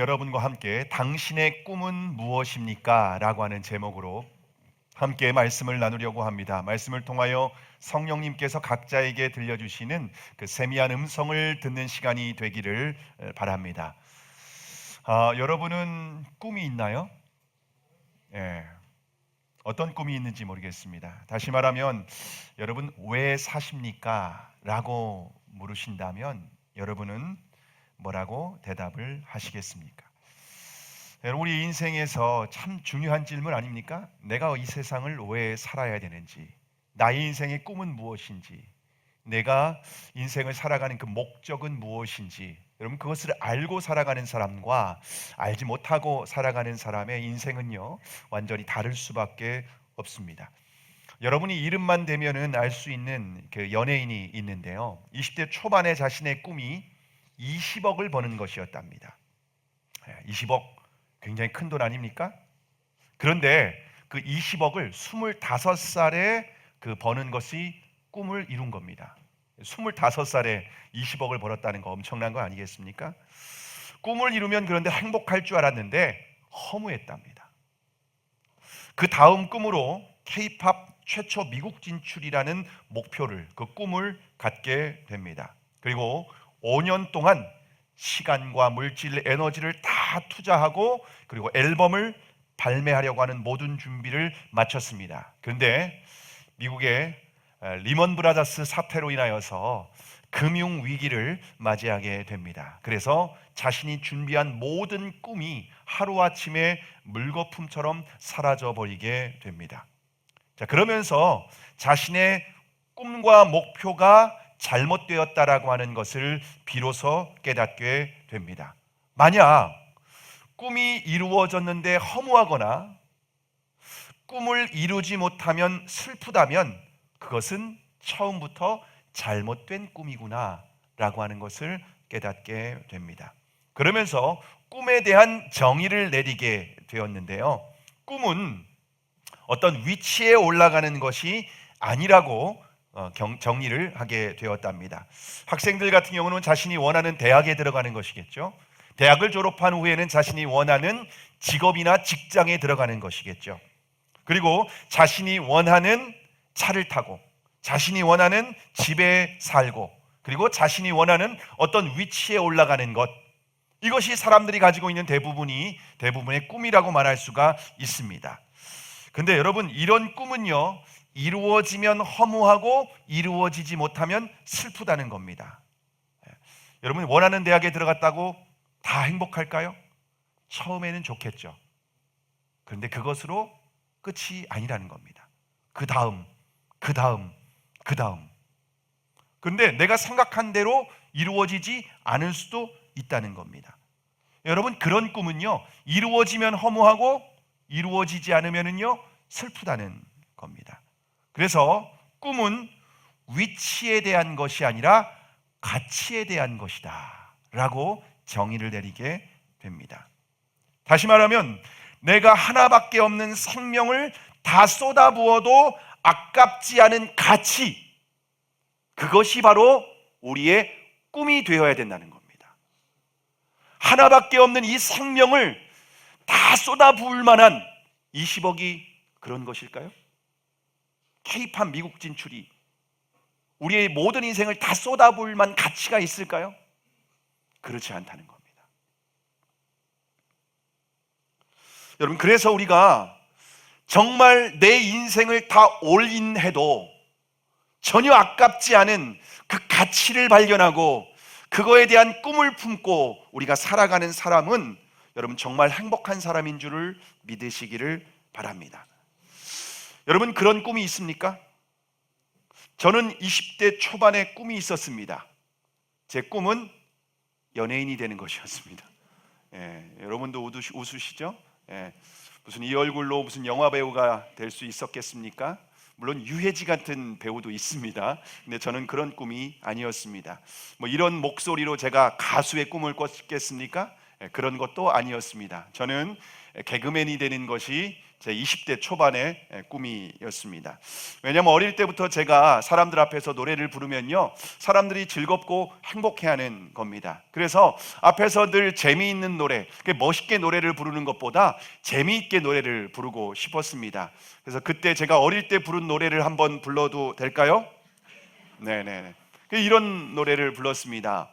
여러분과 함께 당신의 꿈은 무엇입니까? 라고 하는 제목으로 함께 말씀을 나누려고 합니다. 말씀을 통하여 성령님께서 각자에게 들려주시는 그 세미한 음성을 듣는 시간이 되기를 바랍니다. 여러분은 꿈이 있나요? 예, 어떤 꿈이 있는지 모르겠습니다. 다시 말하면 여러분 왜 사십니까? 라고 물으신다면 여러분은 뭐라고 대답을 하시겠습니까? 우리 인생에서 참 중요한 질문 아닙니까? 내가 이 세상을 왜 살아야 되는지, 나의 인생의 꿈은 무엇인지, 내가 인생을 살아가는 그 목적은 무엇인지, 여러분 그것을 알고 살아가는 사람과 알지 못하고 살아가는 사람의 인생은요 완전히 다를 수밖에 없습니다. 여러분이 이름만 대면은 알 수 있는 그 연예인이 있는데요, 20대 초반에 자신의 꿈이 20억을 버는 것이었답니다. 20억 굉장히 큰 돈 아닙니까? 그런데 그 20억을 25살에 그 버는 것이 꿈을 이룬 겁니다. 25살에 20억을 벌었다는 거 엄청난 거 아니겠습니까? 꿈을 이루면 그런데 행복할 줄 알았는데 허무했답니다. 그 다음 꿈으로 K-팝 최초 미국 진출이라는 목표를, 그 꿈을 갖게 됩니다. 그리고 5년 동안 시간과 물질, 에너지를 다 투자하고 그리고 앨범을 발매하려고 하는 모든 준비를 마쳤습니다. 그런데 미국의 리먼 브라더스 사태로 인하여서 금융 위기를 맞이하게 됩니다. 그래서 자신이 준비한 모든 꿈이 하루아침에 물거품처럼 사라져 버리게 됩니다. 자, 그러면서 자신의 꿈과 목표가 잘못되었다라고 하는 것을 비로소 깨닫게 됩니다. 만약 꿈이 이루어졌는데 허무하거나 꿈을 이루지 못하면 슬프다면 그것은 처음부터 잘못된 꿈이구나 라고 하는 것을 깨닫게 됩니다. 그러면서 꿈에 대한 정의를 내리게 되었는데요, 꿈은 어떤 위치에 올라가는 것이 아니라고 정리를 하게 되었답니다. 학생들 같은 경우는 자신이 원하는 대학에 들어가는 것이겠죠. 대학을 졸업한 후에는 자신이 원하는 직업이나 직장에 들어가는 것이겠죠. 그리고 자신이 원하는 차를 타고 자신이 원하는 집에 살고 그리고 자신이 원하는 어떤 위치에 올라가는 것, 이것이 사람들이 가지고 있는 대부분의 꿈이라고 말할 수가 있습니다. 근데 여러분, 이런 꿈은요 이루어지면 허무하고 이루어지지 못하면 슬프다는 겁니다. 여러분, 원하는 대학에 들어갔다고 다 행복할까요? 처음에는 좋겠죠. 그런데 그것으로 끝이 아니라는 겁니다. 그 다음. 그런데 내가 생각한 대로 이루어지지 않을 수도 있다는 겁니다. 여러분, 그런 꿈은요 이루어지면 허무하고 이루어지지 않으면은요 슬프다는 겁니다. 그래서 꿈은 위치에 대한 것이 아니라 가치에 대한 것이다 라고 정의를 내리게 됩니다. 다시 말하면 내가 하나밖에 없는 생명을 다 쏟아부어도 아깝지 않은 가치, 그것이 바로 우리의 꿈이 되어야 된다는 겁니다. 하나밖에 없는 이 생명을 다 쏟아부을 만한 20억이 그런 것일까요? K-팝 미국 진출이 우리의 모든 인생을 다 쏟아부을 만한 가치가 있을까요? 그렇지 않다는 겁니다. 여러분, 그래서 우리가 정말 내 인생을 다 올인해도 전혀 아깝지 않은 그 가치를 발견하고 그거에 대한 꿈을 품고 우리가 살아가는 사람은 여러분 정말 행복한 사람인 줄을 믿으시기를 바랍니다. 여러분, 그런 꿈이 있습니까? 저는 20대 초반에 꿈이 있었습니다. 제 꿈은 연예인이 되는 것이었습니다. 여러분도 웃으시죠? 무슨 이 얼굴로 무슨 영화 배우가 될 수 있었겠습니까? 물론 유해지 같은 배우도 있습니다. 근데 저는 그런 꿈이 아니었습니다. 뭐 이런 목소리로 제가 가수의 꿈을 꿨겠습니까? 그런 것도 아니었습니다. 저는 개그맨이 되는 것이 제 20대 초반의 꿈이었습니다. 왜냐하면 어릴 때부터 제가 사람들 앞에서 노래를 부르면요, 사람들이 즐겁고 행복해하는 겁니다. 그래서 앞에서 늘 재미있는 노래, 멋있게 노래를 부르는 것보다 재미있게 노래를 부르고 싶었습니다. 그래서 그때 제가 어릴 때 부른 노래를 한번 불러도 될까요? 네네. 이런 노래를 불렀습니다.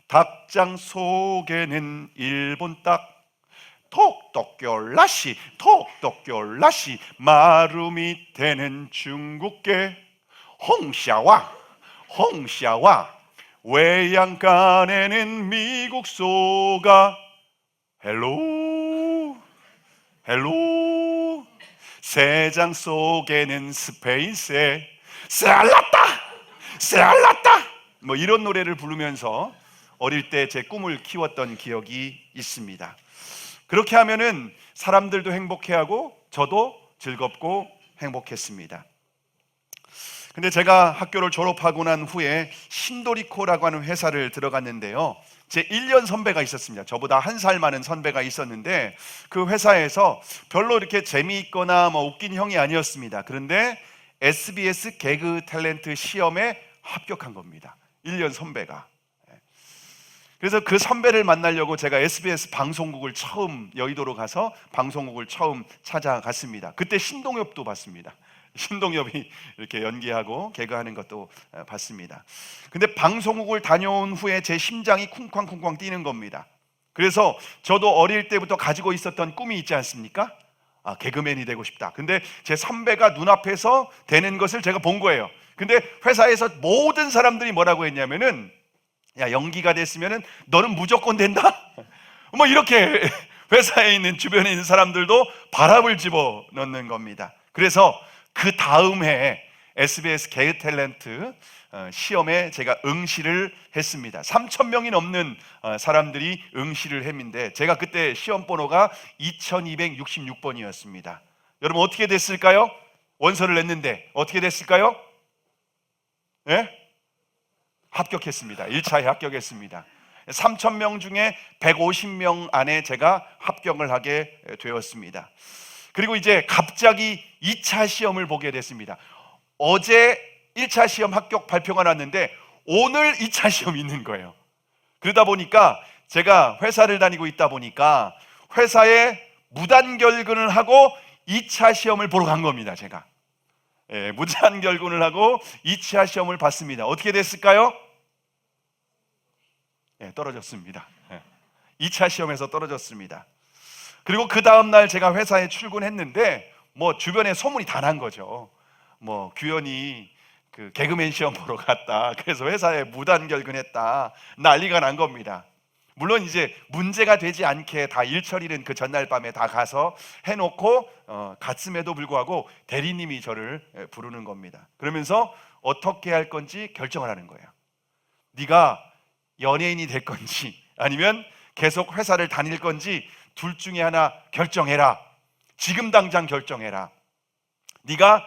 닭장 속에는 일본 닭, 톡톡결라시 톡톡결라시, 마루 밑에는 중국계, 홍샤와 홍샤와, 외양간에는 미국 소가, 헬로 헬로, 새장 속에는 스페인 새, 쌀랐다 쌀랐다, 뭐 이런 노래를 부르면서 어릴 때 제 꿈을 키웠던 기억이 있습니다. 그렇게 하면은 사람들도 행복해하고 저도 즐겁고 행복했습니다. 근데 제가 학교를 졸업하고 난 후에 신도리코라고 하는 회사를 들어갔는데요, 제 1년 선배가 있었습니다. 저보다 한 살 많은 선배가 있었는데 그 회사에서 별로 이렇게 재미있거나 뭐 웃긴 형이 아니었습니다. 그런데 SBS 개그 탤런트 시험에 합격한 겁니다. 1년 선배가. 그래서 그 선배를 만나려고 제가 SBS 방송국을 처음, 여의도로 가서 방송국을 처음 찾아갔습니다. 그때 신동엽도 봤습니다. 신동엽이 이렇게 연기하고 개그하는 것도 봤습니다. 근데 방송국을 다녀온 후에 제 심장이 쿵쾅쿵쾅 뛰는 겁니다. 그래서 저도 어릴 때부터 가지고 있었던 꿈이 있지 않습니까? 개그맨이 되고 싶다. 근데 제 선배가 눈앞에서 되는 것을 제가 본 거예요. 근데 회사에서 모든 사람들이 뭐라고 했냐면은, 야, 연기가 됐으면은 너는 무조건 된다. 뭐 이렇게 회사에 있는 주변에 있는 사람들도 바람을 집어 넣는 겁니다. 그래서 그 다음 해에 SBS 개그 탤런트 시험에 제가 응시를 했습니다. 3,000명이 넘는 사람들이 응시를 했는데 제가 그때 시험 번호가 2266번이었습니다. 여러분 어떻게 됐을까요? 원서를 냈는데 어떻게 됐을까요? 네? 합격했습니다. 1차에 합격했습니다. 3,000명 중에 150명 안에 제가 합격을 하게 되었습니다. 그리고 이제 갑자기 2차 시험을 보게 됐습니다. 어제 1차 시험 합격 발표가 났는데 오늘 2차 시험이 있는 거예요. 그러다 보니까 제가 회사를 다니고 있다 보니까 회사에 무단결근을 하고 2차 시험을 보러 간 겁니다. 제가 무단결근을 하고 2차 시험을 봤습니다. 어떻게 됐을까요? 떨어졌습니다. 2차 시험에서 떨어졌습니다. 그리고 그 다음날 제가 회사에 출근했는데 뭐 주변에 소문이 다 난 거죠. 뭐 규현이 그 개그맨 시험 보러 갔다, 그래서 회사에 무단결근했다, 난리가 난 겁니다. 물론 이제 문제가 되지 않게 다 일처리는 그 전날 밤에 다 가서 해놓고 갔음에도 불구하고 대리님이 저를 부르는 겁니다. 그러면서 어떻게 할 건지 결정을 하는 거예요. 네가 연예인이 될 건지 아니면 계속 회사를 다닐 건지 둘 중에 하나 결정해라. 지금 당장 결정해라. 네가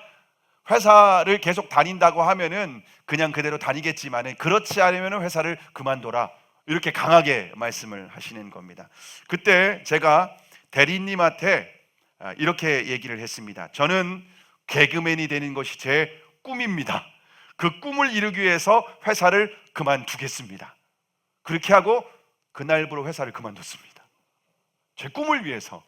회사를 계속 다닌다고 하면은 그냥 그대로 다니겠지만 그렇지 않으면 회사를 그만둬라. 이렇게 강하게 말씀을 하시는 겁니다. 그때 제가 대리님한테 이렇게 얘기를 했습니다. 저는 개그맨이 되는 것이 제 꿈입니다. 그 꿈을 이루기 위해서 회사를 그만두겠습니다. 그렇게 하고 그날부로 회사를 그만뒀습니다. 제 꿈을 위해서.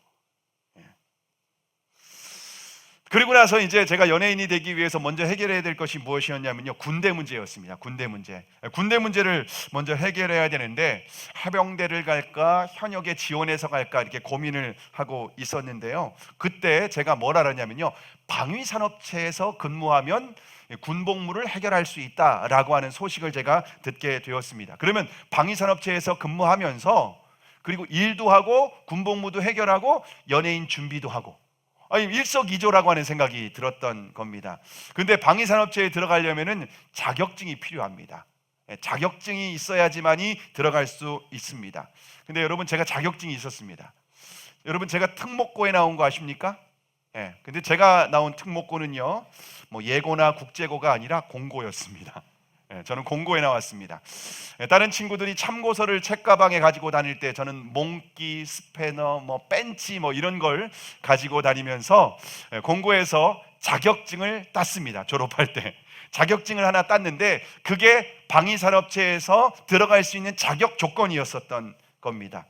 그리고 나서 이제 제가 연예인이 되기 위해서 먼저 해결해야 될 것이 무엇이었냐면요, 군대 문제였습니다. 군대 문제를 먼저 해결해야 되는데 해병대를 갈까 현역에 지원해서 갈까 이렇게 고민을 하고 있었는데요, 그때 제가 뭘 알았냐면요, 방위산업체에서 근무하면 군복무를 해결할 수 있다라고 하는 소식을 제가 듣게 되었습니다. 그러면 방위산업체에서 근무하면서 그리고 일도 하고 군복무도 해결하고 연예인 준비도 하고, 일석이조라고 하는 생각이 들었던 겁니다. 그런데 방위산업체에 들어가려면은 자격증이 필요합니다. 자격증이 있어야지만이 들어갈 수 있습니다. 근데 여러분, 제가 자격증이 있었습니다. 여러분, 제가 특목고에 나온 거 아십니까? 근데 제가 나온 특목고는요, 뭐 예고나 국제고가 아니라 공고였습니다. 저는 공고에 나왔습니다. 다른 친구들이 참고서를 책가방에 가지고 다닐 때 저는 몽키, 스패너, 벤치 이런 걸 가지고 다니면서 공고에서 자격증을 땄습니다. 졸업할 때 자격증을 하나 땄는데 그게 방위산업체에서 들어갈 수 있는 자격 조건이었었던 겁니다.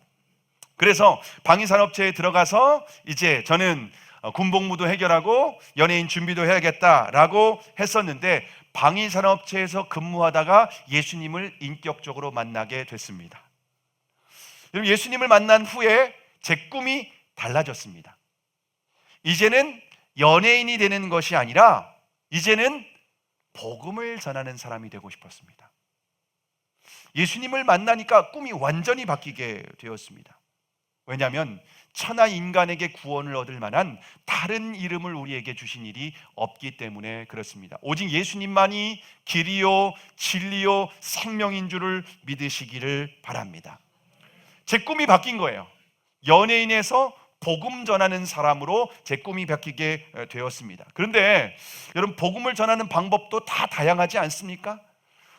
그래서 방위산업체에 들어가서 이제 저는 군복무도 해결하고 연예인 준비도 해야겠다라고 했었는데 방위산업체에서 근무하다가 예수님을 인격적으로 만나게 됐습니다. 여러분, 예수님을 만난 후에 제 꿈이 달라졌습니다. 이제는 연예인이 되는 것이 아니라 이제는 복음을 전하는 사람이 되고 싶었습니다. 예수님을 만나니까 꿈이 완전히 바뀌게 되었습니다. 왜냐하면 천하 인간에게 구원을 얻을 만한 다른 이름을 우리에게 주신 일이 없기 때문에 그렇습니다. 오직 예수님만이 길이요 진리요 생명인 줄을 믿으시기를 바랍니다. 제 꿈이 바뀐 거예요. 연예인에서 복음 전하는 사람으로 제 꿈이 바뀌게 되었습니다. 그런데 여러분, 복음을 전하는 방법도 다 다양하지 않습니까?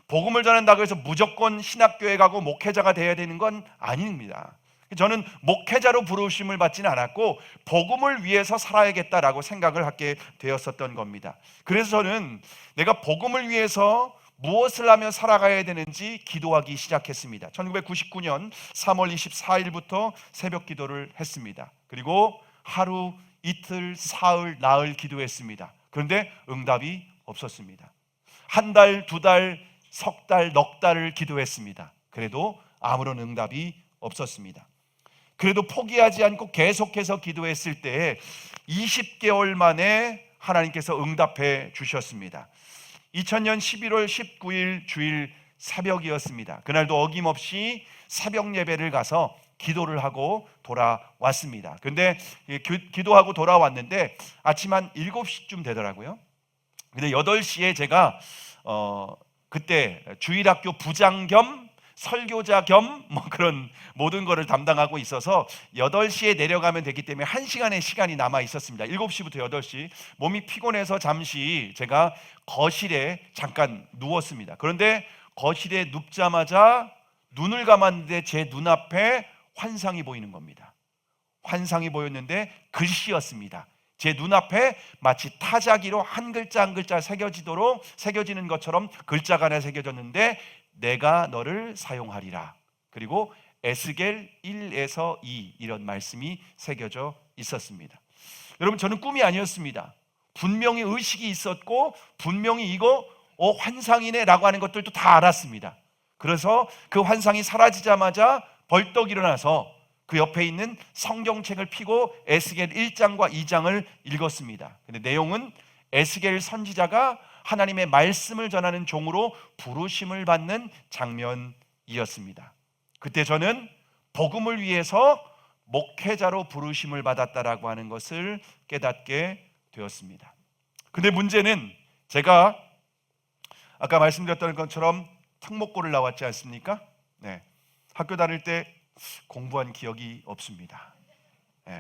복음을 전한다고 해서 무조건 신학교에 가고 목회자가 되어야 되는 건 아닙니다. 저는 목회자로 부르심을 받지는 않았고 복음을 위해서 살아야겠다라고 생각을 하게 되었었던 겁니다. 그래서 저는 내가 복음을 위해서 무엇을 하며 살아가야 되는지 기도하기 시작했습니다. 1999년 3월 24일부터 새벽 기도를 했습니다. 그리고 하루, 이틀, 사흘, 나흘 기도했습니다. 그런데 응답이 없었습니다. 한 달, 두 달, 석 달, 넉 달을 기도했습니다. 그래도 아무런 응답이 없었습니다. 그래도 포기하지 않고 계속해서 기도했을 때 20개월 만에 하나님께서 응답해 주셨습니다. 2000년 11월 19일 주일 새벽이었습니다. 그날도 어김없이 새벽 예배를 가서 기도를 하고 돌아왔습니다. 근데 기도하고 돌아왔는데 아침 한 7시쯤 되더라고요. 근데 8시에 제가 그때 주일학교 부장 겸 설교자 겸 그런 모든 거를 담당하고 있어서 8시에 내려가면 되기 때문에 1시간의 시간이 남아 있었습니다. 7시부터 8시. 몸이 피곤해서 잠시 제가 거실에 잠깐 누웠습니다. 그런데 거실에 눕자마자 눈을 감았는데 제 눈앞에 환상이 보이는 겁니다. 환상이 보였는데 글씨였습니다. 제 눈앞에 마치 타자기로 한 글자 한 글자 새겨지는 것처럼 글자가 하나 새겨졌는데 내가 너를 사용하리라. 그리고 에스겔 1에서 2 이런 말씀이 새겨져 있었습니다. 여러분, 저는 꿈이 아니었습니다. 분명히 의식이 있었고 분명히 이거 환상이네 라고 하는 것들도 다 알았습니다. 그래서 그 환상이 사라지자마자 벌떡 일어나서 그 옆에 있는 성경책을 펴고 에스겔 1장과 2장을 읽었습니다. 근데 내용은 에스겔 선지자가 하나님의 말씀을 전하는 종으로 부르심을 받는 장면이었습니다. 그때 저는 복음을 위해서 목회자로 부르심을 받았다라고 하는 것을 깨닫게 되었습니다. 근데 문제는 제가 아까 말씀드렸던 것처럼 특목고를 나왔지 않습니까? 네. 학교 다닐 때 공부한 기억이 없습니다.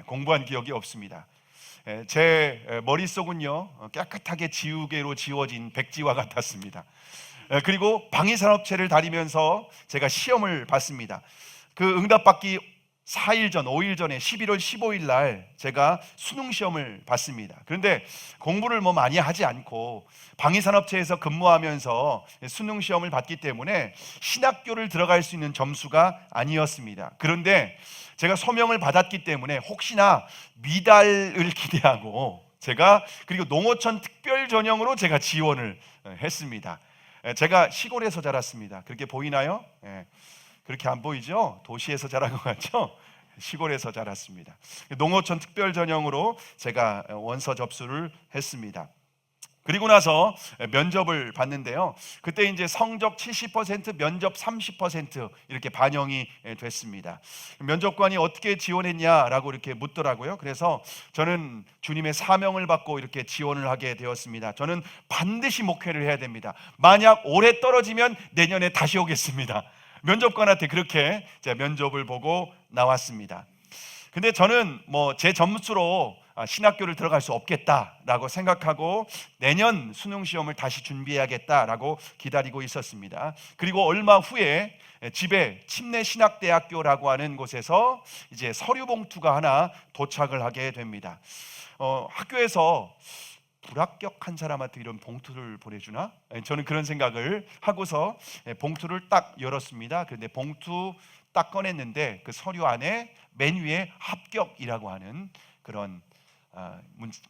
공부한 기억이 없습니다. 제 머릿속은요 깨끗하게 지우개로 지워진 백지와 같았습니다. 그리고 방위산업체를 다니면서 제가 시험을 봤습니다. 그 응답받기 4일 전, 5일 전에 11월 15일 날 제가 수능 시험을 봤습니다. 그런데 공부를 많이 하지 않고 방위산업체에서 근무하면서 수능 시험을 봤기 때문에 신학교를 들어갈 수 있는 점수가 아니었습니다. 그런데 제가 소명을 받았기 때문에 혹시나 미달을 기대하고 그리고 농어촌 특별 전형으로 제가 지원을 했습니다. 제가 시골에서 자랐습니다. 그렇게 보이나요? 그렇게 안 보이죠? 도시에서 자란 것 같죠? 시골에서 자랐습니다. 농어촌 특별 전형으로 제가 원서 접수를 했습니다. 그리고 나서 면접을 봤는데요. 그때 이제 성적 70%, 면접 30% 이렇게 반영이 됐습니다. 면접관이 어떻게 지원했냐라고 이렇게 묻더라고요. 그래서 저는 주님의 사명을 받고 이렇게 지원을 하게 되었습니다. 저는 반드시 목회를 해야 됩니다. 만약 올해 떨어지면 내년에 다시 오겠습니다. 면접관한테 그렇게 제가 면접을 보고 나왔습니다. 근데 저는 제 점수로 신학교를 들어갈 수 없겠다라고 생각하고 내년 수능 시험을 다시 준비해야겠다라고 기다리고 있었습니다. 그리고 얼마 후에 집에 침례신학대학교라고 하는 곳에서 이제 서류 봉투가 하나 도착을 하게 됩니다. 학교에서 불합격한 사람한테 이런 봉투를 보내주나? 저는 그런 생각을 하고서 봉투를 딱 열었습니다. 그런데 봉투 딱 꺼냈는데 그 서류 안에 맨 위에 합격이라고 하는 그런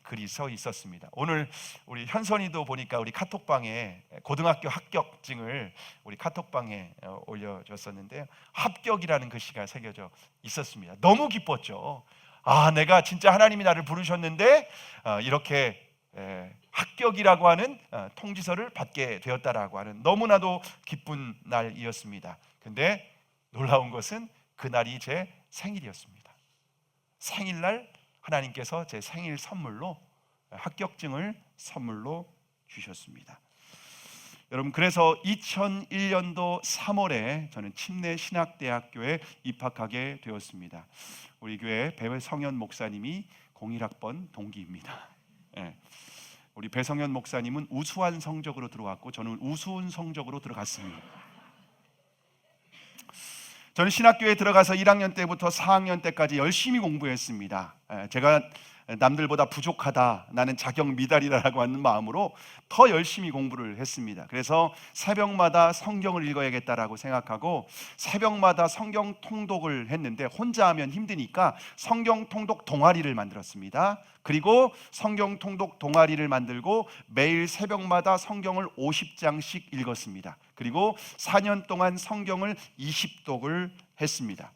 글이 서 있었습니다. 오늘 우리 현선이도 보니까 우리 카톡방에 고등학교 합격증을 우리 카톡방에 올려줬었는데 합격이라는 글씨가 새겨져 있었습니다. 너무 기뻤죠. 내가 진짜 하나님이 나를 부르셨는데 이렇게 합격이라고 하는 통지서를 받게 되었다라고 하는 너무나도 기쁜 날이었습니다. 근데 놀라운 것은 그날이 제 생일이었습니다. 생일날 하나님께서 제 생일 선물로 합격증을 선물로 주셨습니다. 여러분, 그래서 2001년도 3월에 저는 침례신학대학교에 입학하게 되었습니다. 우리 교회 배성현 목사님이 01학번 동기입니다. 우리 배성현 목사님은 우수한 성적으로 들어왔고 저는 우스운 성적으로 들어갔습니다. 저는 신학교에 들어가서 1학년 때부터 4학년 때까지 열심히 공부했습니다. 제가 남들보다 부족하다, 나는 자격 미달이라고 하는 마음으로 더 열심히 공부를 했습니다. 그래서 새벽마다 성경을 읽어야겠다라고 생각하고 새벽마다 성경 통독을 했는데 혼자 하면 힘드니까 성경 통독 동아리를 만들었습니다. 그리고 성경 통독 동아리를 만들고 매일 새벽마다 성경을 50장씩 읽었습니다. 그리고 4년 동안 성경을 20독을 했습니다.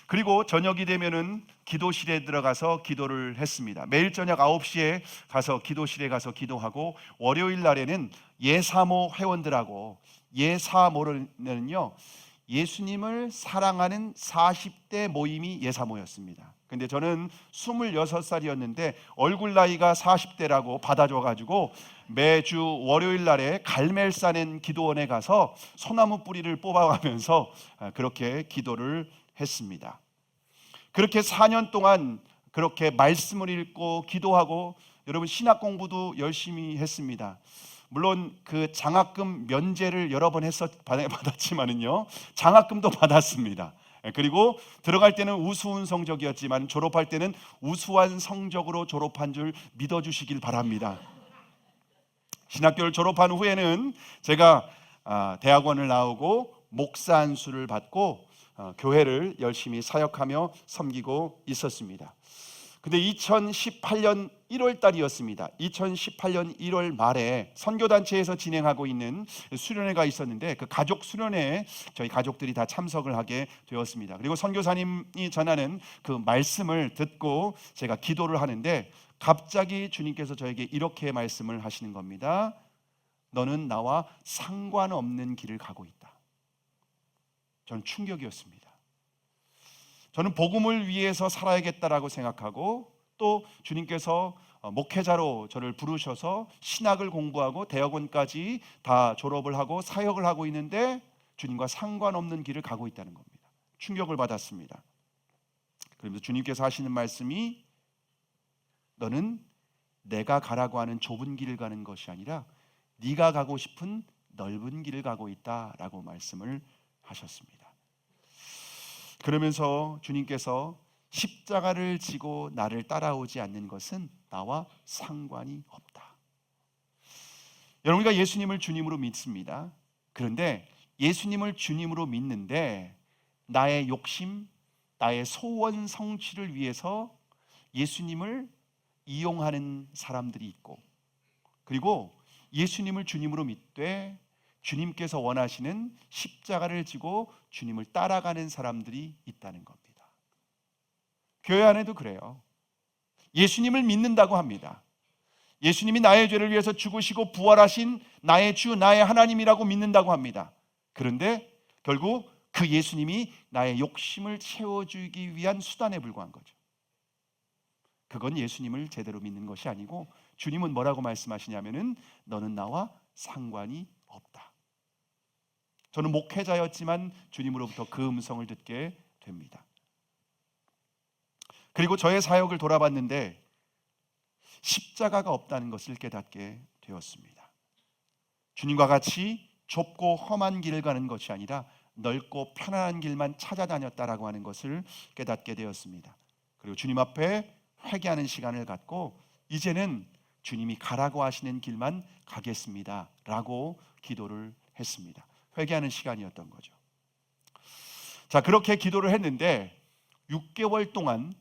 그리고 저녁이 되면은 기도실에 들어가서 기도를 했습니다. 매일 저녁 9시에 가서 기도실에 가서 기도하고 월요일 날에는 예사모 회원들하고 예사모는요 예수님을 사랑하는 40대 모임이 예사모였습니다. 근데 저는 26살이었는데 얼굴 나이가 40대라고 받아줘가지고 매주 월요일 날에 갈멜산엔 기도원에 가서 소나무 뿌리를 뽑아가면서 그렇게 기도를 했습니다. 그렇게 4년 동안 그렇게 말씀을 읽고 기도하고 여러분 신학 공부도 열심히 했습니다. 물론 그 장학금 면제를 여러 번 받았지만은요 장학금도 받았습니다. 그리고 들어갈 때는 우수한 성적이었지만 졸업할 때는 우수한 성적으로 졸업한 줄 믿어주시길 바랍니다. 신학교를 졸업한 후에는 제가 대학원을 나오고 목사 안수를 받고 교회를 열심히 사역하며 섬기고 있었습니다. 근데 2018년 1월 달이었습니다. 2018년 1월 말에 선교단체에서 진행하고 있는 수련회가 있었는데 그 가족 수련회에 저희 가족들이 다 참석을 하게 되었습니다. 그리고 선교사님이 전하는 그 말씀을 듣고 제가 기도를 하는데 갑자기 주님께서 저에게 이렇게 말씀을 하시는 겁니다. 너는 나와 상관없는 길을 가고 있다. 저는 충격이었습니다. 저는 복음을 위해서 살아야겠다라고 생각하고 또 주님께서 목회자로 저를 부르셔서 신학을 공부하고 대학원까지 다 졸업을 하고 사역을 하고 있는데 주님과 상관없는 길을 가고 있다는 겁니다. 충격을 받았습니다. 그러면서 주님께서 하시는 말씀이 너는 내가 가라고 하는 좁은 길을 가는 것이 아니라 네가 가고 싶은 넓은 길을 가고 있다라고 말씀을 하셨습니다. 그러면서 주님께서 십자가를 지고 나를 따라오지 않는 것은 나와 상관이 없다. 여러분, 우리가 예수님을 주님으로 믿습니다. 그런데 예수님을 주님으로 믿는데 나의 욕심, 나의 소원 성취를 위해서 예수님을 이용하는 사람들이 있고 그리고 예수님을 주님으로 믿되 주님께서 원하시는 십자가를 지고 주님을 따라가는 사람들이 있다는 겁니다. 교회 안에도 그래요. 예수님을 믿는다고 합니다. 예수님이 나의 죄를 위해서 죽으시고 부활하신 나의 주, 나의 하나님이라고 믿는다고 합니다. 그런데 결국 그 예수님이 나의 욕심을 채워주기 위한 수단에 불과한 거죠. 그건 예수님을 제대로 믿는 것이 아니고 주님은 뭐라고 말씀하시냐면은 너는 나와 상관이 없다. 저는 목회자였지만 주님으로부터 그 음성을 듣게 됩니다. 그리고 저의 사역을 돌아봤는데 십자가가 없다는 것을 깨닫게 되었습니다. 주님과 같이 좁고 험한 길을 가는 것이 아니라 넓고 편안한 길만 찾아다녔다라고 하는 것을 깨닫게 되었습니다. 그리고 주님 앞에 회개하는 시간을 갖고 이제는 주님이 가라고 하시는 길만 가겠습니다 라고 기도를 했습니다. 회개하는 시간이었던 거죠. 자, 그렇게 기도를 했는데 6개월 동안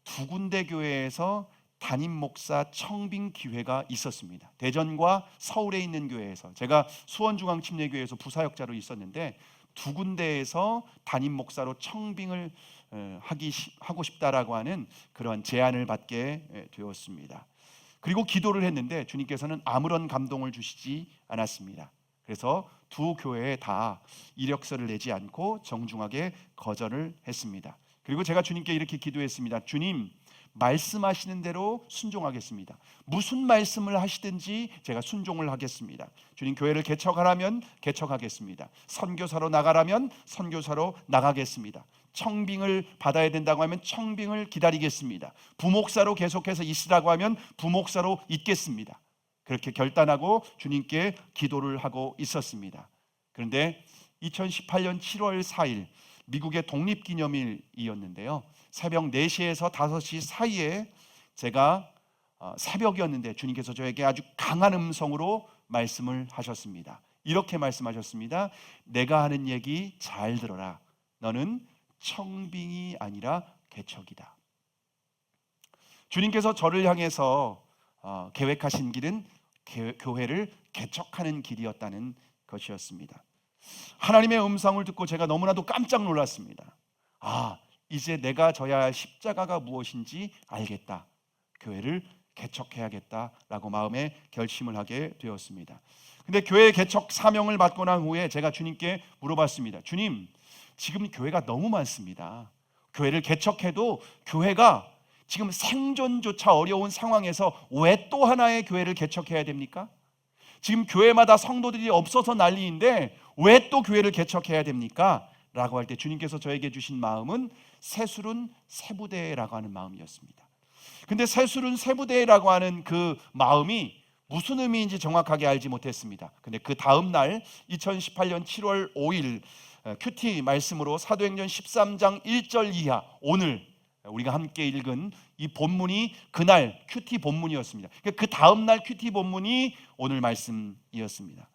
두 군데 교회에서 담임 목사 청빙 기회가 있었습니다. 대전과 서울에 있는 교회에서, 제가 수원중앙침례교회에서 부사역자로 있었는데 두 군데에서 담임 목사로 청빙을 하고 싶다라고 하는 그러한 제안을 받게 되었습니다. 그리고 기도를 했는데 주님께서는 아무런 감동을 주시지 않았습니다. 그래서 두 교회에 다 이력서를 내지 않고 정중하게 거절을 했습니다. 그리고 제가 주님께 이렇게 기도했습니다. 주님, 말씀하시는 대로 순종하겠습니다. 무슨 말씀을 하시든지 제가 순종을 하겠습니다. 주님, 교회를 개척하라면 개척하겠습니다. 선교사로 나가라면 선교사로 나가겠습니다. 청빙을 받아야 된다고 하면 청빙을 기다리겠습니다. 부목사로 계속해서 있으라고 하면 부목사로 있겠습니다. 그렇게 결단하고 주님께 기도를 하고 있었습니다. 그런데 2018년 7월 4일 미국의 독립기념일이었는데요, 새벽 4시에서 5시 사이에 제가 새벽이었는데 주님께서 저에게 아주 강한 음성으로 말씀을 하셨습니다. 이렇게 말씀하셨습니다. 내가 하는 얘기 잘 들어라. 너는 청빙이 아니라 개척이다. 주님께서 저를 향해서 계획하신 길은 교회를 개척하는 길이었다는 것이었습니다. 하나님의 음성을 듣고 제가 너무나도 깜짝 놀랐습니다. 이제 내가 져야 할 십자가가 무엇인지 알겠다. 교회를 개척해야겠다라고 마음에 결심을 하게 되었습니다. 근데 교회 개척 사명을 받고 난 후에 제가 주님께 물어봤습니다. 주님, 지금 교회가 너무 많습니다. 교회를 개척해도 교회가 지금 생존조차 어려운 상황에서 왜 또 하나의 교회를 개척해야 됩니까? 지금 교회마다 성도들이 없어서 난리인데 왜 또 교회를 개척해야 됩니까? 라고 할 때 주님께서 저에게 주신 마음은 새술은 세부대라고 하는 마음이었습니다. 근데 새술은 세부대라고 하는 그 마음이 무슨 의미인지 정확하게 알지 못했습니다. 근데 그 다음 날 2018년 7월 5일 큐티 말씀으로 사도행전 13장 1절 이하, 오늘 우리가 함께 읽은 이 본문이 그날 큐티 본문이었습니다. 그 다음 날 큐티 본문이 오늘 말씀이었습니다.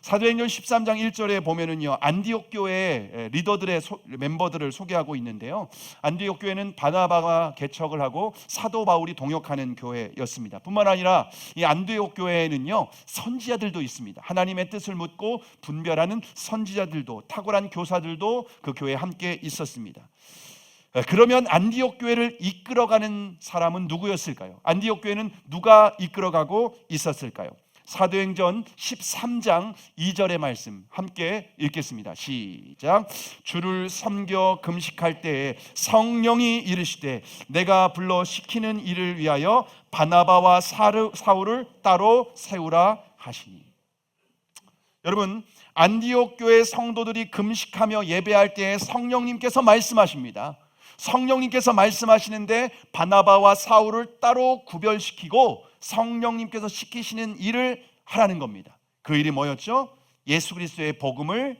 사도행전 13장 1절에 보면은요, 안디옥 교회의 리더들의 멤버들을 소개하고 있는데요, 안디옥 교회는 바나바가 개척을 하고 사도 바울이 동역하는 교회였습니다. 뿐만 아니라 이 안디옥 교회에는요, 선지자들도 있습니다. 하나님의 뜻을 묻고 분별하는 선지자들도, 탁월한 교사들도 그 교회에 함께 있었습니다. 그러면 안디옥 교회를 이끌어가는 사람은 누구였을까요? 안디옥 교회는 누가 이끌어가고 있었을까요? 사도행전 13장 2절의 말씀 함께 읽겠습니다. 시작. 주를 섬겨 금식할 때에 성령이 이르시되 내가 불러 시키는 일을 위하여 바나바와 사울을 따로 세우라 하시니. 여러분, 안디옥 교회 성도들이 금식하며 예배할 때에 성령님께서 말씀하십니다. 성령님께서 말씀하시는데 바나바와 사울을 따로 구별시키고 성령님께서 시키시는 일을 하라는 겁니다. 그 일이 뭐였죠? 예수 그리스도의 복음을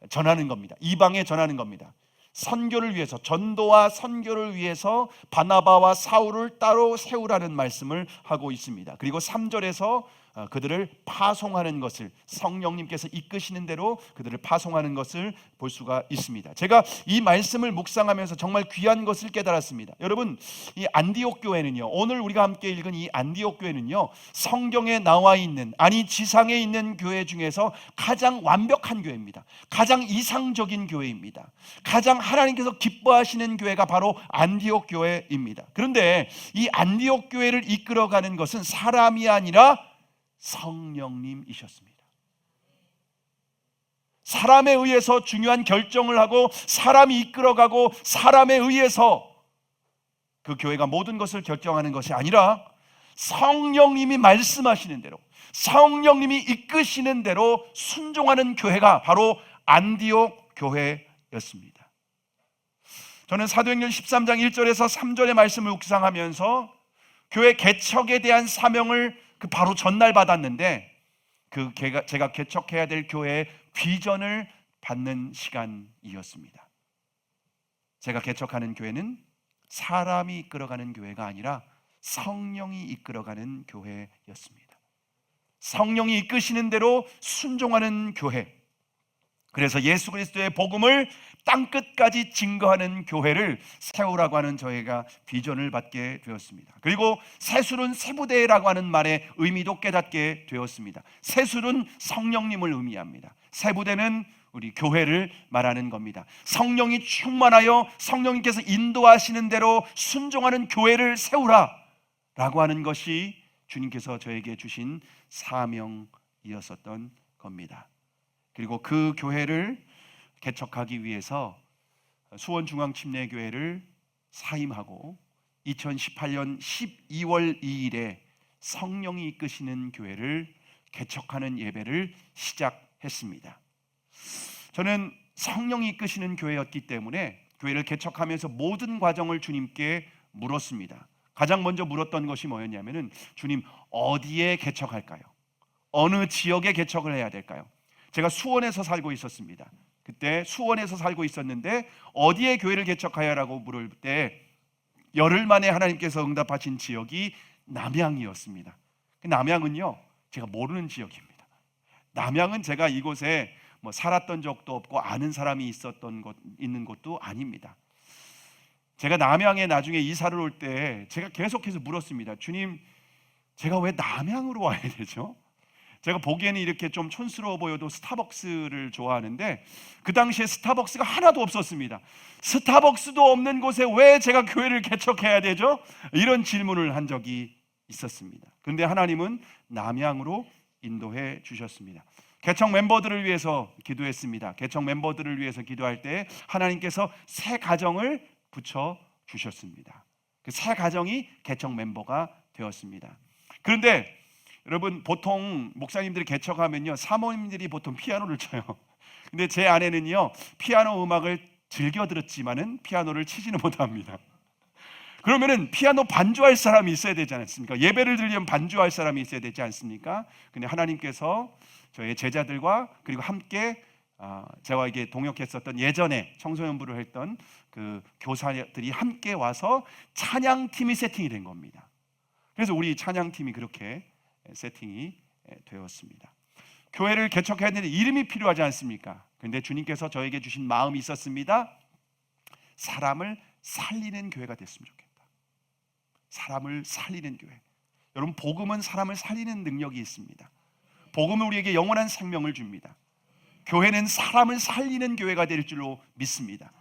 전하는 겁니다. 이방에 전하는 겁니다. 선교를 위해서, 전도와 선교를 위해서 바나바와 사울을 따로 세우라는 말씀을 하고 있습니다. 그리고 3절에서 그들을 파송하는 것을, 성령님께서 이끄시는 대로 그들을 파송하는 것을 볼 수가 있습니다. 제가 이 말씀을 묵상하면서 정말 귀한 것을 깨달았습니다. 여러분, 이 안디옥 교회는요, 오늘 우리가 함께 읽은 이 안디옥 교회는요, 성경에 나와 있는, 아니 지상에 있는 교회 중에서 가장 완벽한 교회입니다. 가장 이상적인 교회입니다. 가장 하나님께서 기뻐하시는 교회가 바로 안디옥 교회입니다. 그런데 이 안디옥 교회를 이끌어가는 것은 사람이 아니라 성령님이셨습니다. 사람에 의해서 중요한 결정을 하고 사람이 이끌어가고 사람에 의해서 그 교회가 모든 것을 결정하는 것이 아니라 성령님이 말씀하시는 대로, 성령님이 이끄시는 대로 순종하는 교회가 바로 안디옥 교회였습니다. 저는 사도행전 13장 1절에서 3절의 말씀을 묵상하면서 교회 개척에 대한 사명을 그 바로 전날 받았는데 제가 개척해야 될 교회의 비전을 받는 시간이었습니다. 제가 개척하는 교회는 사람이 이끌어가는 교회가 아니라 성령이 이끌어가는 교회였습니다. 성령이 이끄시는 대로 순종하는 교회. 그래서 예수 그리스도의 복음을 땅끝까지 증거하는 교회를 세우라고 하는 저희가 비전을 받게 되었습니다. 그리고 세술은 세부대라고 하는 말의 의미도 깨닫게 되었습니다. 세술은 성령님을 의미합니다. 세부대는 우리 교회를 말하는 겁니다. 성령이 충만하여 성령님께서 인도하시는 대로 순종하는 교회를 세우라 라고 하는 것이 주님께서 저에게 주신 사명이었었던 겁니다. 그리고 그 교회를 개척하기 위해서 수원중앙침례교회를 사임하고 2018년 12월 2일에 성령이 이끄시는 교회를 개척하는 예배를 시작했습니다. 저는 성령이 이끄시는 교회였기 때문에 교회를 개척하면서 모든 과정을 주님께 물었습니다. 가장 먼저 물었던 것이 뭐였냐면은 주님, 어디에 개척할까요? 어느 지역에 개척을 해야 될까요? 제가 수원에서 살고 있었습니다. 그때 수원에서 살고 있었는데 어디에 교회를 개척하여라고 물을 때 열흘 만에 하나님께서 응답하신 지역이 남양이었습니다. 남양은요, 제가 모르는 지역입니다. 남양은 제가 이곳에 뭐 살았던 적도 없고 아는 사람이 있는 곳도 아닙니다. 제가 남양에 나중에 이사를 올 때 제가 계속해서 물었습니다. 주님, 제가 왜 남양으로 와야 되죠? 제가 보기에는 이렇게 좀 촌스러워 보여도 스타벅스를 좋아하는데 그 당시에 스타벅스가 하나도 없었습니다. 스타벅스도 없는 곳에 왜 제가 교회를 개척해야 되죠? 이런 질문을 한 적이 있었습니다. 그런데 하나님은 남양으로 인도해 주셨습니다. 개척 멤버들을 위해서 기도했습니다. 개척 멤버들을 위해서 기도할 때 하나님께서 새 가정을 붙여 주셨습니다. 그 새 가정이 개척 멤버가 되었습니다. 그런데 여러분, 보통 목사님들이 개척하면요, 사모님들이 보통 피아노를 쳐요. 근데 제 아내는요, 피아노 음악을 즐겨 들었지만은 피아노를 치지는 못합니다. 그러면은 피아노 반주할 사람이 있어야 되지 않습니까? 예배를 드리려면 반주할 사람이 있어야 되지 않습니까? 근데 하나님께서 저의 제자들과 그리고 함께 제가 이게 동역했었던 예전에 청소년부를 했던 그 교사들이 함께 와서 찬양팀이 세팅이 된 겁니다. 그래서 우리 찬양팀이 그렇게 세팅이 되었습니다. 교회를 개척해야 되는데 이름이 필요하지 않습니까? 그런데 주님께서 저에게 주신 마음이 있었습니다. 사람을 살리는 교회가 됐으면 좋겠다. 사람을 살리는 교회. 여러분, 복음은 사람을 살리는 능력이 있습니다. 복음은 우리에게 영원한 생명을 줍니다. 교회는 사람을 살리는 교회가 될 줄로 믿습니다.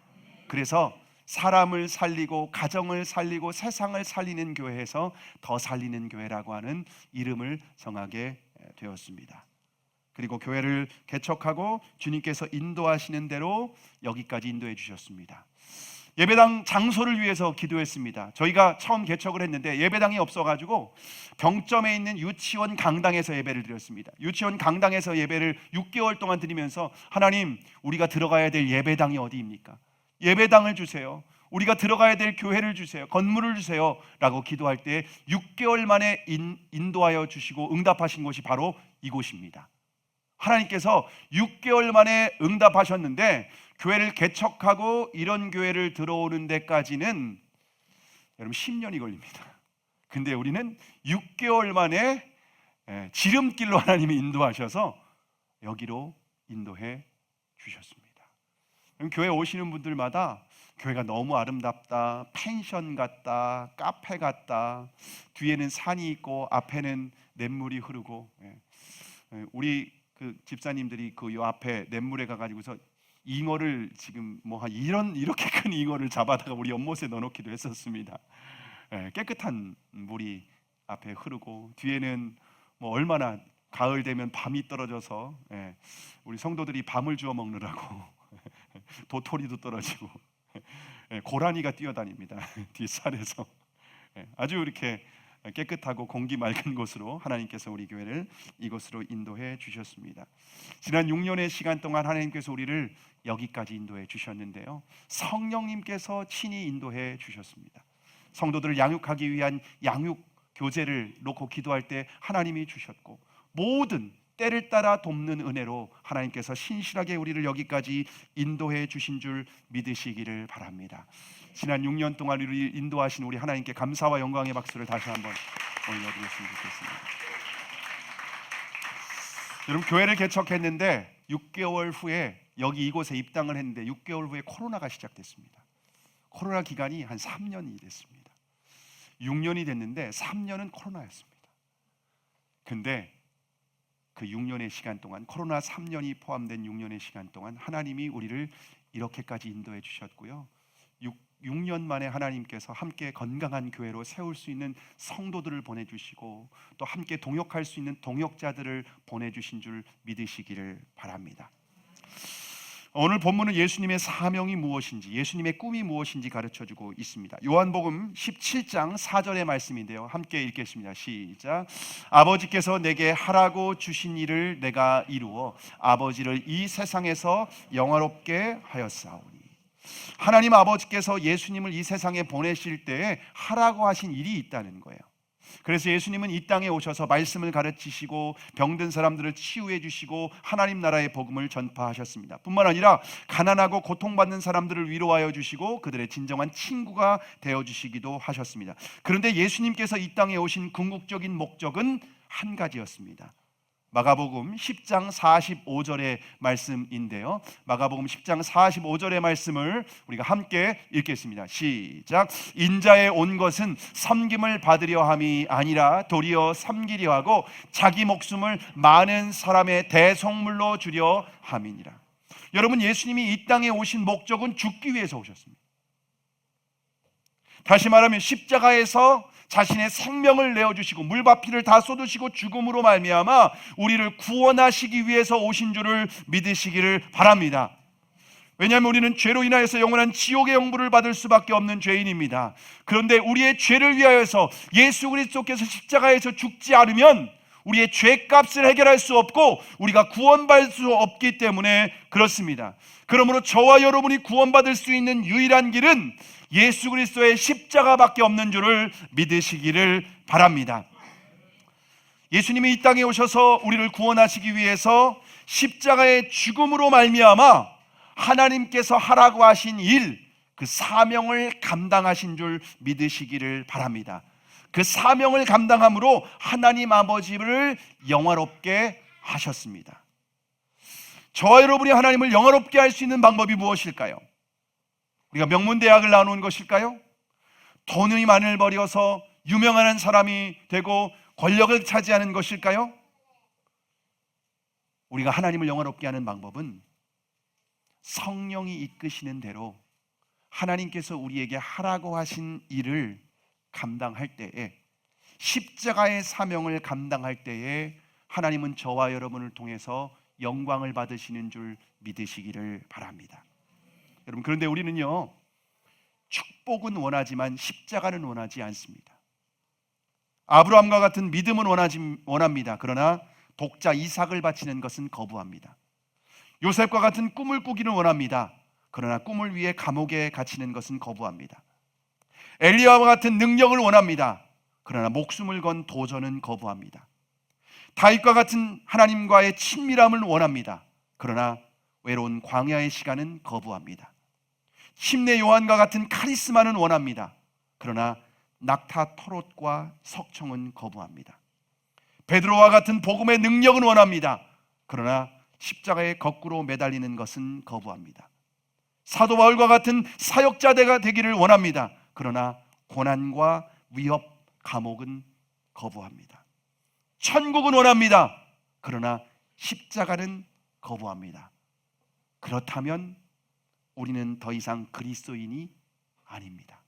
그래서 사람을 살리고 가정을 살리고 세상을 살리는 교회에서 더 살리는 교회라고 하는 이름을 정하게 되었습니다. 그리고 교회를 개척하고 주님께서 인도하시는 대로 여기까지 인도해 주셨습니다. 예배당 장소를 위해서 기도했습니다. 저희가 처음 개척을 했는데 예배당이 없어가지고 병점에 있는 유치원 강당에서 예배를 드렸습니다. 유치원 강당에서 예배를 6개월 동안 드리면서 하나님, 우리가 들어가야 될 예배당이 어디입니까? 예배당을 주세요. 우리가 들어가야 될 교회를 주세요. 건물을 주세요 라고 기도할 때 6개월 만에 인도하여 주시고 응답하신 곳이 바로 이곳입니다. 하나님께서 6개월 만에 응답하셨는데 교회를 개척하고 이런 교회를 들어오는 데까지는 여러분 10년이 걸립니다. 근데 우리는 6개월 만에 지름길로 하나님이 인도하셔서 여기로 인도해 주셨습니다. 교회 오시는 분들마다 교회가 너무 아름답다, 펜션 같다, 카페 같다, 뒤에는 산이 있고 앞에는 냇물이 흐르고, 우리 그 집사님들이 그 요 앞에 냇물에 가가지고서 잉어를 지금 뭐 한 이렇게 큰 잉어를 잡아다가 우리 연못에 넣어놓기도 했었습니다. 깨끗한 물이 앞에 흐르고 뒤에는 뭐 얼마나 가을 되면 밤이 떨어져서 우리 성도들이 밤을 주워 먹느라고 도토리도 떨어지고 고라니가 뛰어다닙니다. 뒷산에서. 아주 이렇게 깨끗하고 공기 맑은 곳으로 하나님께서 우리 교회를 이곳으로 인도해 주셨습니다. 지난 6년의 시간 동안 하나님께서 우리를 여기까지 인도해 주셨는데요, 성령님께서 친히 인도해 주셨습니다. 성도들을 양육하기 위한 양육 교제를 놓고 기도할 때 하나님이 주셨고, 모든 때를 따라 돕는 은혜로 하나님께서 신실하게 우리를 여기까지 인도해 주신 줄 믿으시기를 바랍니다. 지난 6년 동안 우리를 인도하신 우리 하나님께 감사와 영광의 박수를 다시 한번 올려드렸으면 좋겠습니다. 여러분, 교회를 개척했는데 6개월 후에 여기 이곳에 입당을 했는데 6개월 후에 코로나가 시작됐습니다. 코로나 기간이 한 3년이 됐습니다. 6년이 됐는데 3년은 코로나였습니다. 근데 그 6년의 시간 동안, 코로나 3년이 포함된 6년의 시간 동안 하나님이 우리를 이렇게까지 인도해 주셨고요. 6년 만에 하나님께서 함께 건강한 교회로 세울 수 있는 성도들을 보내주시고, 또 함께 동역할 수 있는 동역자들을 보내주신 줄 믿으시기를 바랍니다. 오늘 본문은 예수님의 사명이 무엇인지, 예수님의 꿈이 무엇인지 가르쳐주고 있습니다. 요한복음 17장 4절의 말씀인데요, 함께 읽겠습니다. 시작. 아버지께서 내게 하라고 주신 일을 내가 이루어 아버지를 이 세상에서 영화롭게 하였사오니. 하나님 아버지께서 예수님을 이 세상에 보내실 때에 하라고 하신 일이 있다는 거예요. 그래서 예수님은 이 땅에 오셔서 말씀을 가르치시고 병든 사람들을 치유해 주시고 하나님 나라의 복음을 전파하셨습니다. 뿐만 아니라 가난하고 고통받는 사람들을 위로하여 주시고 그들의 진정한 친구가 되어 주시기도 하셨습니다. 그런데 예수님께서 이 땅에 오신 궁극적인 목적은 한 가지였습니다. 마가복음 10장 45절의 말씀인데요, 마가복음 10장 45절의 말씀을 우리가 함께 읽겠습니다. 시작. 인자에 온 것은 섬김을 받으려 함이 아니라 도리어 섬기려 하고 자기 목숨을 많은 사람의 대속물로 주려 함이니라. 여러분, 예수님이 이 땅에 오신 목적은 죽기 위해서 오셨습니다. 다시 말하면 십자가에서 자신의 생명을 내어주시고 물바피를 다 쏟으시고 죽음으로 말미암아 우리를 구원하시기 위해서 오신 줄을 믿으시기를 바랍니다. 왜냐하면 우리는 죄로 인하여서 영원한 지옥의 영부를 받을 수밖에 없는 죄인입니다. 그런데 우리의 죄를 위하여서 예수 그리스도께서 십자가에서 죽지 않으면 우리의 죄값을 해결할 수 없고 우리가 구원받을 수 없기 때문에 그렇습니다. 그러므로 저와 여러분이 구원받을 수 있는 유일한 길은 예수 그리스도의 십자가밖에 없는 줄을 믿으시기를 바랍니다. 예수님이 이 땅에 오셔서 우리를 구원하시기 위해서 십자가의 죽음으로 말미암아 하나님께서 하라고 하신 일, 그 사명을 감당하신 줄 믿으시기를 바랍니다. 그 사명을 감당함으로 하나님 아버지를 영화롭게 하셨습니다. 저와 여러분이 하나님을 영화롭게 할 수 있는 방법이 무엇일까요? 우리가 명문대학을 나오는 것일까요? 돈이 많을 버려서 유명한 사람이 되고 권력을 차지하는 것일까요? 우리가 하나님을 영화롭게 하는 방법은 성령이 이끄시는 대로 하나님께서 우리에게 하라고 하신 일을 감당할 때에, 십자가의 사명을 감당할 때에 하나님은 저와 여러분을 통해서 영광을 받으시는 줄 믿으시기를 바랍니다. 여러분, 그런데 우리는요, 축복은 원하지만 십자가는 원하지 않습니다. 아브라함과 같은 믿음은 원합니다. 그러나 독자 이삭을 바치는 것은 거부합니다. 요셉과 같은 꿈을 꾸기는 원합니다. 그러나 꿈을 위해 감옥에 갇히는 것은 거부합니다. 엘리야와 같은 능력을 원합니다. 그러나 목숨을 건 도전은 거부합니다. 다윗과 같은 하나님과의 친밀함을 원합니다. 그러나 외로운 광야의 시간은 거부합니다. 침례 요한과 같은 카리스마는 원합니다. 그러나 낙타 토롯과 석청은 거부합니다. 베드로와 같은 복음의 능력은 원합니다. 그러나 십자가에 거꾸로 매달리는 것은 거부합니다. 사도 바울과 같은 사역자가 되기를 원합니다. 그러나 고난과 위협, 감옥은 거부합니다. 천국은 원합니다. 그러나 십자가는 거부합니다. 그렇다면 우리는 더 이상 그리스도인이 아닙니다.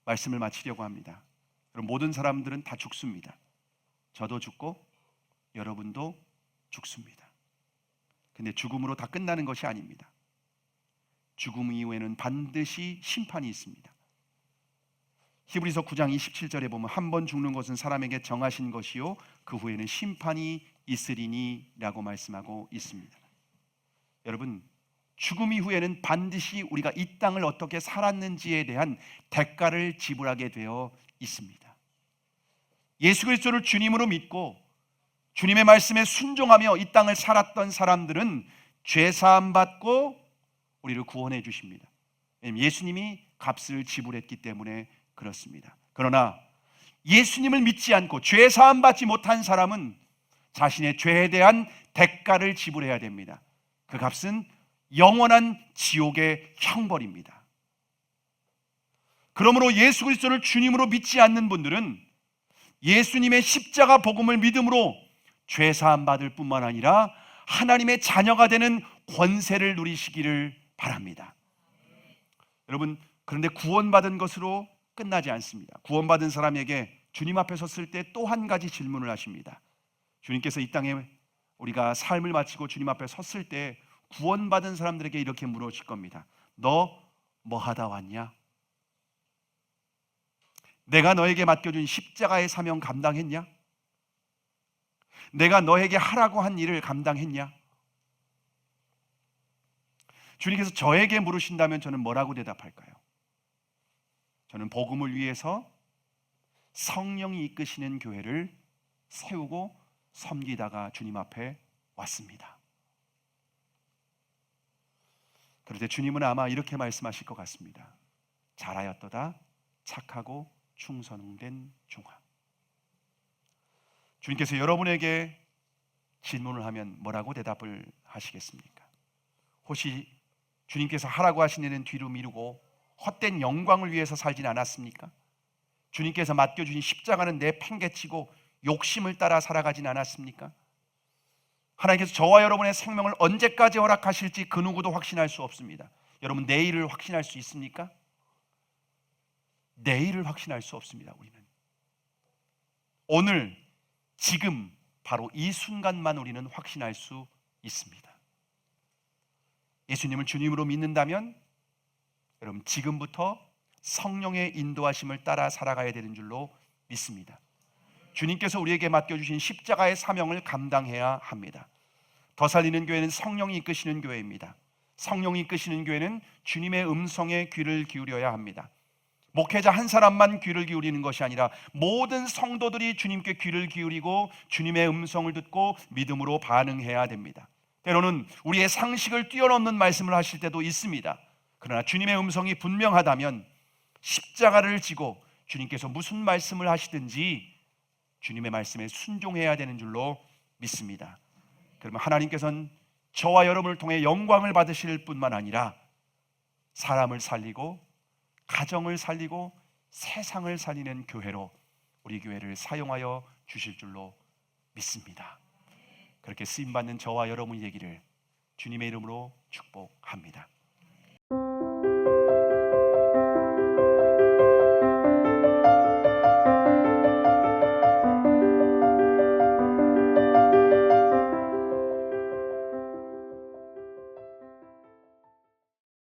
말씀을 마치려고 합니다. 그럼 모든 사람들은 다 죽습니다. 저도 죽고 여러분도 죽습니다. 근데 죽음으로 다 끝나는 것이 아닙니다. 죽음 이후에는 반드시 심판이 있습니다. 히브리서 9장 27절에 보면 한 번 죽는 것은 사람에게 정하신 것이요 그 후에는 심판이 있으리니 라고 말씀하고 있습니다. 여러분, 죽음 이후에는 반드시 우리가 이 땅을 어떻게 살았는지에 대한 대가를 지불하게 되어 있습니다. 예수 그리스도를 주님으로 믿고 주님의 말씀에 순종하며 이 땅을 살았던 사람들은 죄 사함 받고 우리를 구원해 주십니다. 예수님이 값을 지불했기 때문에 그렇습니다. 그러나 예수님을 믿지 않고 죄 사함 받지 못한 사람은 자신의 죄에 대한 대가를 지불해야 됩니다. 그 값은 영원한 지옥의 형벌입니다. 그러므로 예수 그리스도를 주님으로 믿지 않는 분들은 예수님의 십자가 복음을 믿음으로 죄 사함 받을 뿐만 아니라 하나님의 자녀가 되는 권세를 누리시기를 바랍니다. 여러분, 그런데 구원받은 것으로 끝나지 않습니다. 구원받은 사람에게 주님 앞에 섰을 때 또 한 가지 질문을 하십니다. 주님께서 이 땅에 우리가 삶을 마치고 주님 앞에 섰을 때 구원받은 사람들에게 이렇게 물으실 겁니다. 너 뭐 하다 왔냐? 내가 너에게 맡겨준 십자가의 사명 감당했냐? 내가 너에게 하라고 한 일을 감당했냐? 주님께서 저에게 물으신다면 저는 뭐라고 대답할까요? 저는 복음을 위해서 성령이 이끄시는 교회를 세우고 섬기다가 주님 앞에 왔습니다. 그럴 때 주님은 아마 이렇게 말씀하실 것 같습니다. 잘하였도다 착하고 충성된 종아. 주님께서 여러분에게 질문을 하면 뭐라고 대답을 하시겠습니까? 혹시 주님께서 하라고 하신 일은 뒤로 미루고 헛된 영광을 위해서 살진 않았습니까? 주님께서 맡겨주신 십자가는 내팽개치고 욕심을 따라 살아가진 않았습니까? 하나님께서 저와 여러분의 생명을 언제까지 허락하실지 그 누구도 확신할 수 없습니다. 여러분, 내일을 확신할 수 있습니까? 내일을 확신할 수 없습니다. 우리는 오늘, 지금, 바로 이 순간만 우리는 확신할 수 있습니다. 예수님을 주님으로 믿는다면 여러분, 지금부터 성령의 인도하심을 따라 살아가야 되는 줄로 믿습니다. 주님께서 우리에게 맡겨주신 십자가의 사명을 감당해야 합니다. 더 살리는 교회는 성령이 이끄시는 교회입니다. 성령이 이끄시는 교회는 주님의 음성에 귀를 기울여야 합니다. 목회자 한 사람만 귀를 기울이는 것이 아니라 모든 성도들이 주님께 귀를 기울이고 주님의 음성을 듣고 믿음으로 반응해야 됩니다. 때로는 우리의 상식을 뛰어넘는 말씀을 하실 때도 있습니다. 그러나 주님의 음성이 분명하다면 십자가를 지고 주님께서 무슨 말씀을 하시든지 주님의 말씀에 순종해야 되는 줄로 믿습니다. 그러면 하나님께서는 저와 여러분을 통해 영광을 받으실 뿐만 아니라 사람을 살리고 가정을 살리고 세상을 살리는 교회로 우리 교회를 사용하여 주실 줄로 믿습니다. 그렇게 쓰임받는 저와 여러분이 되기를 주님의 이름으로 축복합니다.